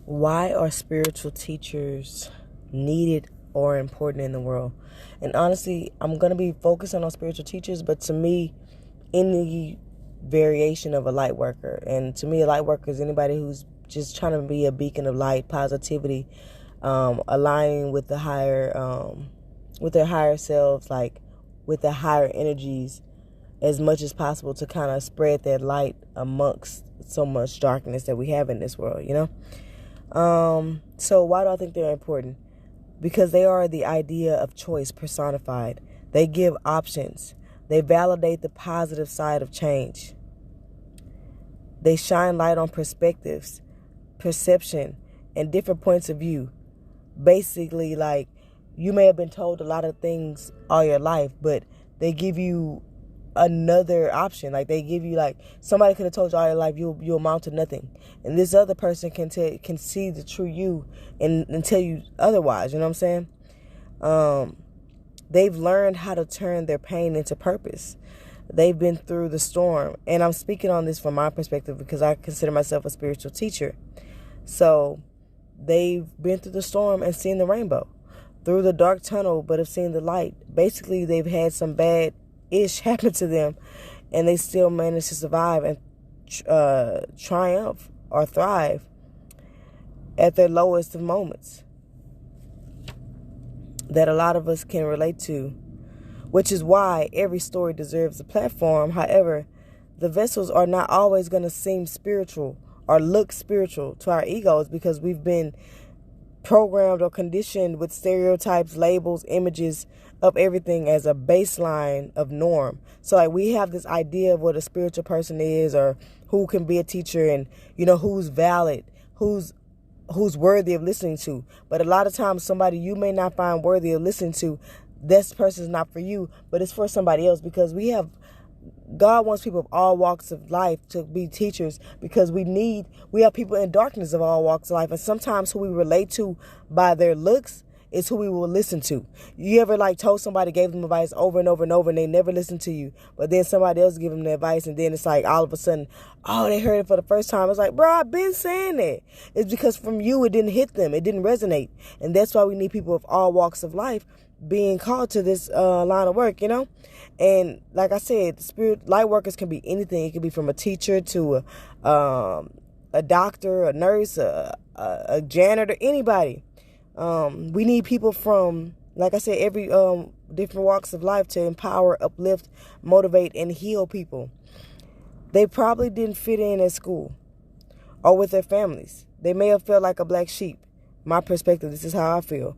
Why are spiritual teachers needed or important in the world? And honestly, I'm going to be focusing on spiritual teachers, but to me, any variation of a light worker. And to me, a light worker is anybody who's just trying to be a beacon of light, positivity, aligning with the higher, with their higher selves, like with the higher energies as much as possible to kind of spread that light amongst so much darkness that we have in this world, you know? So why do I think they're important? Because they are the idea of choice personified. They give options. They validate the positive side of change. They shine light on perspectives, perception, and different points of view. Basically, like, you may have been told a lot of things all your life, but they give you another option. Like, they give you, like, somebody could have told you all your life you'll amount to nothing, and this other person can see the true you and tell you otherwise. You know what I'm saying? They've learned how to turn their pain into purpose. They've been through the storm, and I'm speaking on this from my perspective because I consider myself a spiritual teacher. So they've been through the storm and seen the rainbow, through the dark tunnel, but have seen the light. Basically, they've had some bad-ish happen to them, and they still manage to survive and triumph or thrive at their lowest of moments that a lot of us can relate to, which is why every story deserves a platform. However, the vessels are not always going to seem spiritual or look spiritual to our egos because we've been programmed or conditioned with stereotypes, labels, images of everything as a baseline of norm. So like we have this idea of what a spiritual person is, or who can be a teacher, and who's valid, who's worthy of listening to. But a lot of times somebody you may not find worthy of listening to, this person's not for you, but it's for somebody else, because God wants people of all walks of life to be teachers, because we have people in darkness of all walks of life, and sometimes who we relate to by their looks is who we will listen to. You ever told somebody, gave them advice over and over and over, and they never listened to you, but then somebody else give them the advice, and then it's like all of a sudden, oh, they heard it for the first time. It's like, bro, I've been saying that. It's because from you it didn't hit them, it didn't resonate, and that's why we need people of all walks of life being called to this line of work, And like I said, light workers can be anything. It can be from a teacher to a doctor, a nurse, a janitor, anybody. We need people from, like I said, every different walks of life to empower, uplift, motivate, and heal people. They probably didn't fit in at school or with their families. They may have felt like a black sheep. My perspective, this is how I feel.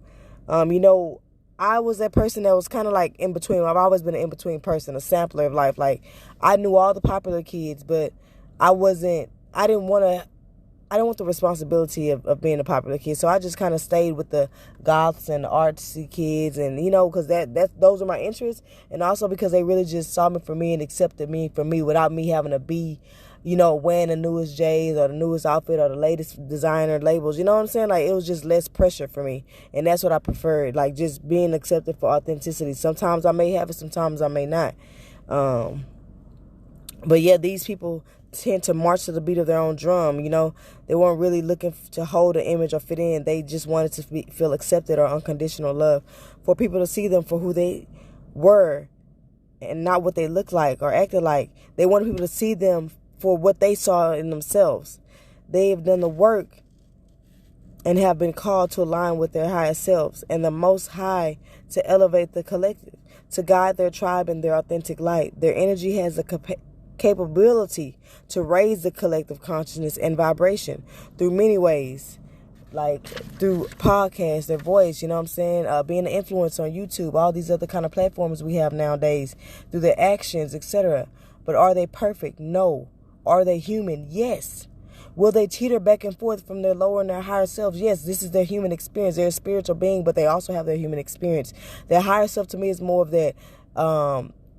I was that person that was kind of like in between. I've always been an in-between person, a sampler of life. Like, I knew all the popular kids, but I didn't want the responsibility of being a popular kid. So I just kind of stayed with the goths and the artsy kids, and because those are my interests, and also because they really just saw me for me and accepted me for me without me having to be wearing the newest J's or the newest outfit or the latest designer labels. You know what I'm saying? Like, it was just less pressure for me. And that's what I preferred. Like, just being accepted for authenticity. Sometimes I may have it, sometimes I may not. But yeah, these people tend to march to the beat of their own drum. They weren't really looking to hold an image or fit in. They just wanted to feel accepted or unconditional love, for people to see them for who they were and not what they looked like or acted like. They wanted people to see them for what they saw in themselves. They have done the work and have been called to align with their higher selves and the Most High, to elevate the collective, to guide their tribe in their authentic light. Their energy has the capability to raise the collective consciousness and vibration through many ways, like through podcasts, their voice, being an influencer on YouTube, all these other kind of platforms we have nowadays, through their actions, etc. But are they perfect? No. Are they human? Yes. Will they teeter back and forth from their lower and their higher selves? Yes, this is their human experience. They're a spiritual being, but they also have their human experience. Their higher self, to me, is more of that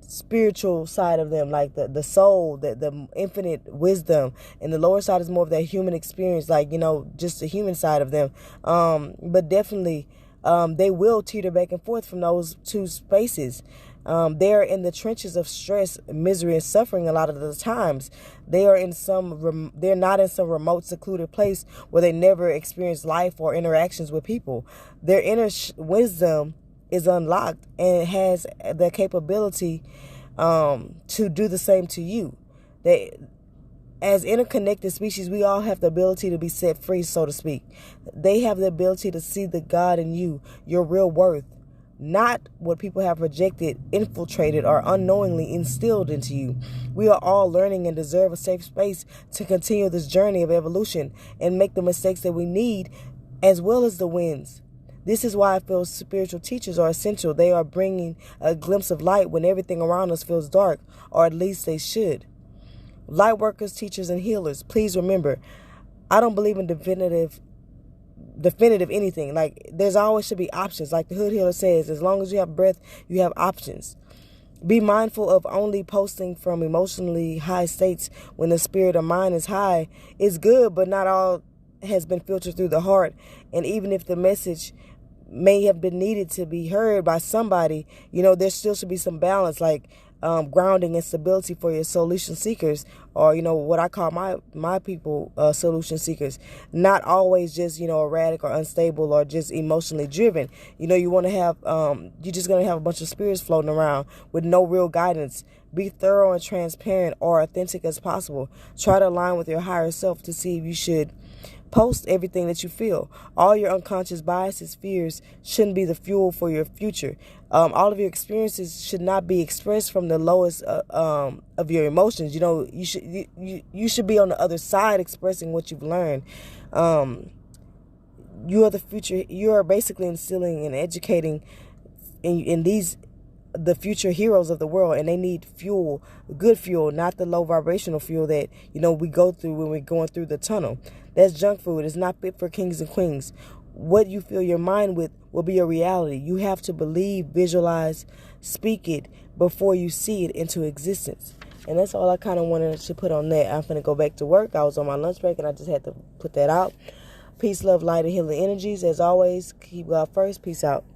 spiritual side of them, like the soul, the infinite wisdom, and the lower side is more of that human experience, like, just the human side of them. But definitely, they will teeter back and forth from those two spaces. They're in the trenches of stress, misery, and suffering a lot of the times. They're not in some remote, secluded place where they never experience life or interactions with people. Their inner wisdom is unlocked and it has the capability to do the same to you. As interconnected species, we all have the ability to be set free, so to speak. They have the ability to see the God in you, your real worth, not what people have projected, infiltrated, or unknowingly instilled into you. We are all learning and deserve a safe space to continue this journey of evolution and make the mistakes that we need, as well as the wins. This is why I feel spiritual teachers are essential. They are bringing a glimpse of light when everything around us feels dark, or at least they should. Lightworkers, teachers, and healers, please remember, I don't believe in definitive anything. Like, there's always should be options. Like the Hood Healer says, as long as you have breath, you have options. Be mindful of only posting from emotionally high states when the spirit or mind is high. It's good, but not all has been filtered through the heart. And even if the message may have been needed to be heard by somebody, there still should be some balance, like grounding and stability for your solution seekers, or what I call my people, solution seekers. Not always just erratic or unstable or just emotionally driven. You want to have you're just gonna have a bunch of spirits floating around with no real guidance. Be thorough and transparent or authentic as possible. Try to align with your higher self to see if you should post everything that you feel. All your unconscious biases, fears shouldn't be the fuel for your future. All of your experiences should not be expressed from the lowest of your emotions. You should be on the other side expressing what you've learned. You are the future. You are basically instilling and educating in the future heroes of the world, and they need fuel, good fuel, not the low vibrational fuel that we go through when we're going through the tunnel. That's junk food. It's not fit for kings and queens. What you fill your mind with will be your reality. You have to believe, visualize, speak it before you see it into existence. And that's all I kind of wanted to put on that. I'm going to go back to work. I was on my lunch break and I just had to put that out. Peace, love, light, and healing energies. As always, keep God first. Peace out.